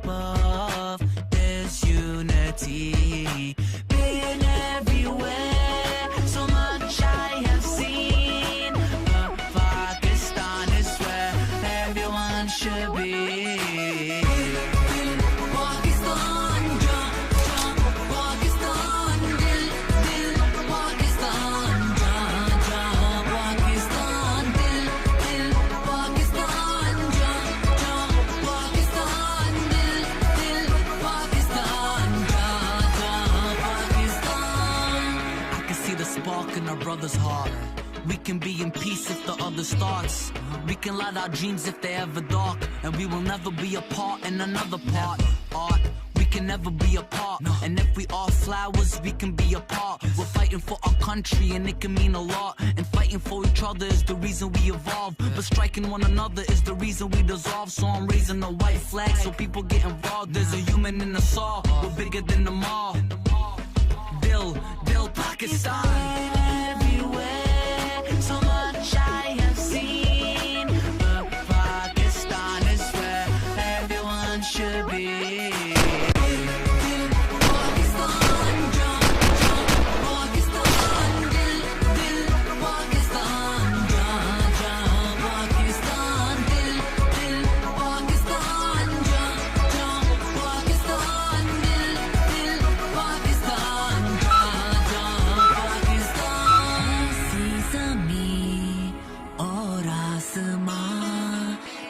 above. There's unity, been everywhere. So much I have seen, but Pakistan is where everyone should be. Spark in our brother's heart. We can be in peace if the other starts. We can light our dreams if they're ever dark. And we will never be apart in another part. Art, we can never be apart. And if we are flowers, we can be apart. We're fighting for our country and it can mean a lot. And fighting for each other is the reason we evolve. But striking one another is the reason we dissolve. So I'm raising a white flag so people get involved. There's a human in us all, we're bigger than them all. Dil, Pakistan. Everywhere, so much I have seen, but Pakistan is where everyone should be.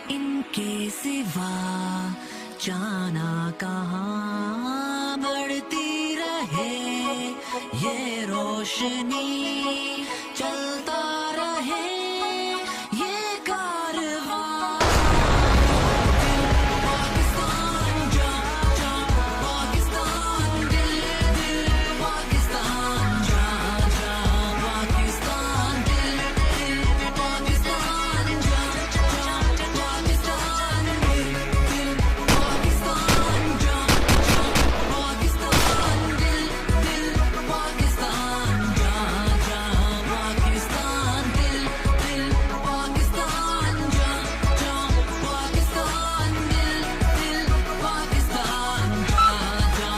इनके सिवा जाना कहाँ, बढ़ती रहे ये रोशनी, चलता रहे ये कारवां। पाकिस्तान जा जा, पाकिस्तान दिल दिल, पाकिस्तान जा जा, पाकिस्तान दिल दिल, पाकिस्तान जा जा, पाकिस्तान दिल दिल, पाकिस्तान जा जा, पाकिस्तान दिल दिल, पाकिस्तान जा जा, पाकिस्तान दिल दिल, पाकिस्तान जा जा, पाकिस्तान दिल दिल, पाकिस्तान जा जा,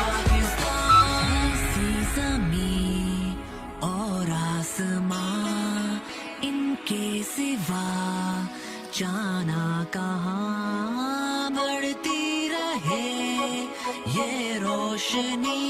पाकिस्तान। सी ज़मीं और आसमां, इनके सिवा जाना कहाँ, बढ़ती रहे ये रोशनी,